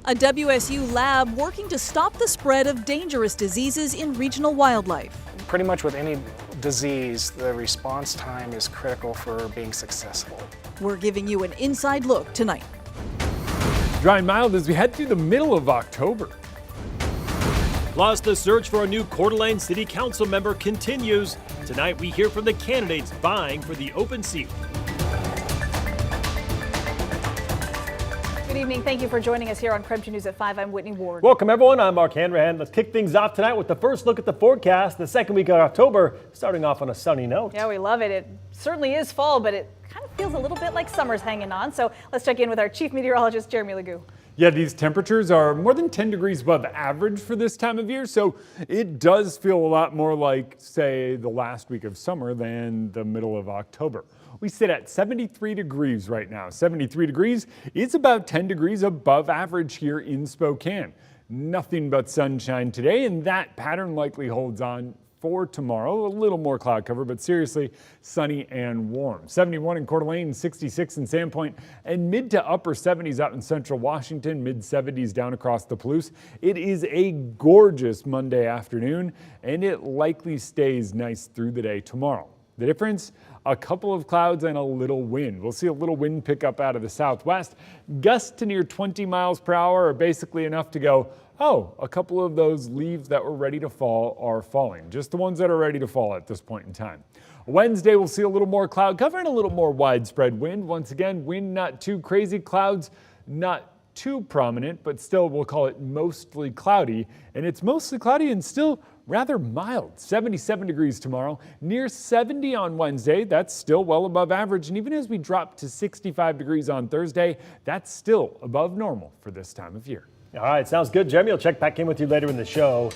A WSU lab working to stop the spread of dangerous diseases in regional wildlife. Pretty much with any disease, the response time is critical for being successful. We're giving you an inside look tonight. Dry and mild as we head through the middle of October. Plus, the search for a new Coeur d'Alene City Council member continues. Tonight, we hear from the candidates vying for the open seat. Good evening. Thank you for joining us here on KREM 2 News at 5. I'm Whitney Ward. Welcome, everyone. I'm Mark Hanrahan. Let's kick things off tonight with the first look at the forecast. The second week of October, starting off on a sunny note. Yeah, we love it. It certainly is fall, but it kind of feels a little bit like summer's hanging on. So let's check in with our chief meteorologist, Jeremy Legoo. Yeah, these temperatures are more than 10 degrees above average for this time of year, so it does feel a lot more like, say, the last week of summer than the middle of October. We sit at 73 degrees right now. 73 degrees is about 10 degrees above average here in Spokane. Nothing but sunshine today, and that pattern likely holds on for tomorrow. A little more cloud cover, but seriously sunny and warm. 71 in Coeur d'Alene, 66 in Sandpoint, and mid to upper 70s out in central Washington, mid 70s down across the Palouse. It is a gorgeous Monday afternoon, and it likely stays nice through the day tomorrow. The difference? A couple of clouds and a little wind. We'll see a little wind pick up out of the southwest. Gusts to near 20 miles per hour are basically enough to go, oh, a couple of those leaves that were ready to fall are falling. Just the ones that are ready to fall at this point in time. Wednesday, we'll see a little more cloud cover and a little more widespread wind. Once again, wind not too crazy, clouds not too prominent, but still we'll call it mostly cloudy. And it's mostly cloudy and still rather mild. 77 degrees tomorrow, near 70 on Wednesday. That's still well above average. And even as we drop to 65 degrees on Thursday, that's still above normal for this time of year. All right, sounds good, Jeremy. I'll check back in with you later in the show.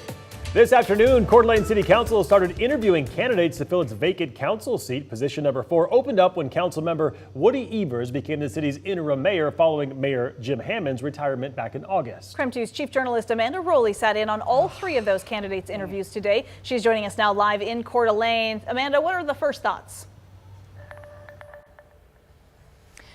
This afternoon, Coeur d'Alene City Council started interviewing candidates to fill its vacant council seat. Position number 4 opened up when council member Woody Evers became the city's interim mayor following Mayor Jim Hammond's retirement back in August. KREM 2's chief journalist Amanda Rowley sat in on all 3 of those candidates' interviews today. She's joining us now live in Coeur d'Alene. Amanda, what are the first thoughts?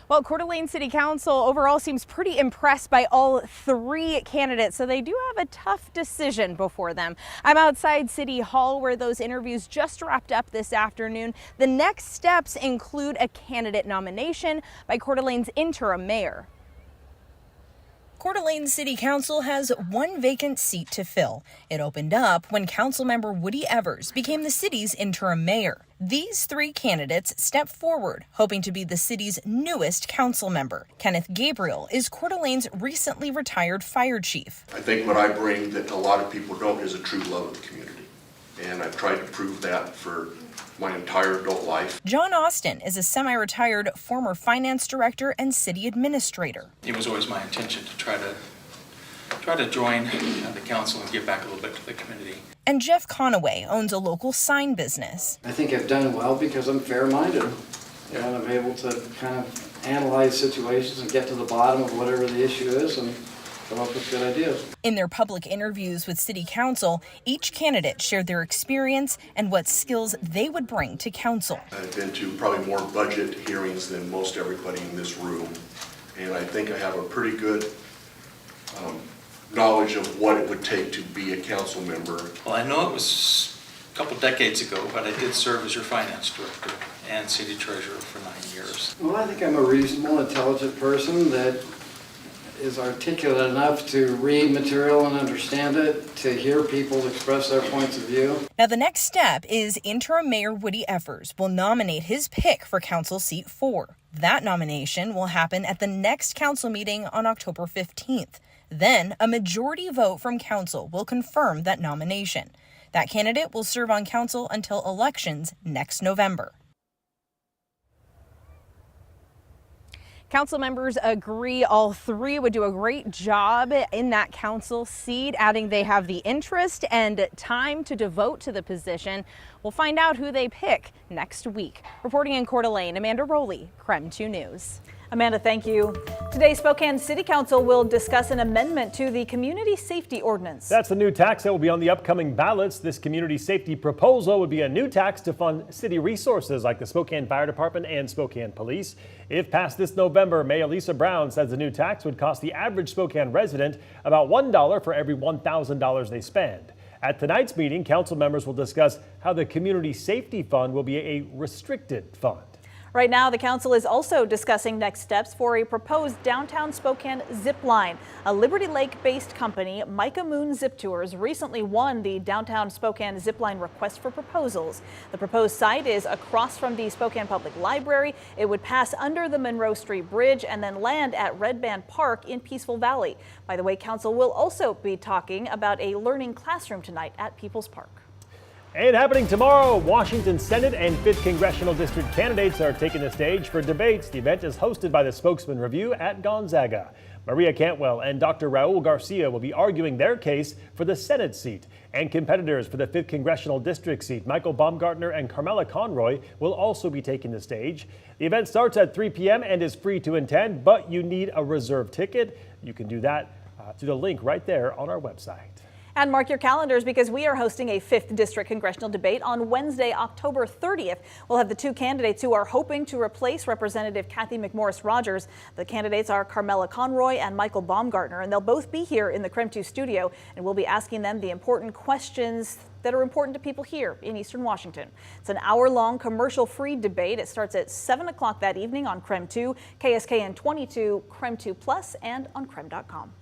Well, Coeur d'Alene City Council overall seems pretty impressed by all 3 candidates, so they do have a tough decision before them. I'm outside City Hall where those interviews just wrapped up this afternoon. The next steps include a candidate nomination by Coeur d'Alene's interim mayor. Coeur d'Alene City Council has 1 vacant seat to fill. It opened up when Councilmember Woody Evers became the city's interim mayor. These 3 candidates step forward, hoping to be the city's newest council member. Kenneth Gabriel is Coeur d'Alene's recently retired fire chief. I think what I bring that a lot of people don't is a true love of the community. And I've tried to prove that for my entire adult life. John Austin is a semi-retired former finance director and city administrator. It was always my intention to try to join the council and give back a little bit to the community. And Jeff Conaway owns a local sign business. I think I've done well because I'm fair-minded and I'm able to kind of analyze situations and get to the bottom of whatever the issue is and come up with good ideas. In their public interviews with City Council, each candidate shared their experience and what skills they would bring to council. I've been to probably more budget hearings than most everybody in this room, and I think I have a pretty good knowledge of what it would take to be a council member. Well, I know it was a couple decades ago, but I did serve as your finance director and city treasurer for 9 years. Well, I think I'm a reasonable, intelligent person that is articulate enough to read material and understand it, to hear people express their points of view. Now the next step is interim mayor Woody Evers will nominate his pick for council seat 4. That nomination will happen at the next council meeting on October 15th. Then a majority vote from council will confirm that nomination. That candidate will serve on council until elections next November. Council members agree all 3 would do a great job in that council seat, adding they have the interest and time to devote to the position. We'll find out who they pick next week. Reporting in Coeur d'Alene, Amanda Rowley, KREM 2 News. Amanda, thank you. Today, Spokane City Council will discuss an amendment to the Community Safety Ordinance. That's the new tax that will be on the upcoming ballots. This community safety proposal would be a new tax to fund city resources like the Spokane Fire Department and Spokane Police. If passed this November, Mayor Lisa Brown says the new tax would cost the average Spokane resident about $1 for every $1,000 they spend. At tonight's meeting, council members will discuss how the Community Safety Fund will be a restricted fund. Right now, the council is also discussing next steps for a proposed downtown Spokane zip line. A Liberty Lake-based company, Micah Moon Zip Tours, recently won the downtown Spokane zip line request for proposals. The proposed site is across from the Spokane Public Library. It would pass under the Monroe Street Bridge and then land at Red Band Park in Peaceful Valley. By the way, council will also be talking about a learning classroom tonight at People's Park. And happening tomorrow, Washington Senate and 5th Congressional District candidates are taking the stage for debates. The event is hosted by the Spokesman Review at Gonzaga. Maria Cantwell and Dr. Raul Garcia will be arguing their case for the Senate seat. And competitors for the 5th Congressional District seat, Michael Baumgartner and Carmela Conroy, will also be taking the stage. The event starts at 3 p.m. and is free to attend, but you need a reserve ticket. You can do that through the link right there on our website. And mark your calendars because we are hosting a 5th District congressional debate on Wednesday, October 30th. We'll have the two candidates who are hoping to replace Representative Kathy McMorris Rogers. The candidates are Carmela Conroy and Michael Baumgartner, and they'll both be here in the KREM 2 studio, and we'll be asking them the important questions that are important to people here in Eastern Washington. It's an hour-long commercial-free debate. It starts at 7 o'clock that evening on KREM 2, KSKN 22, KREM 2 Plus, and on KREM.com.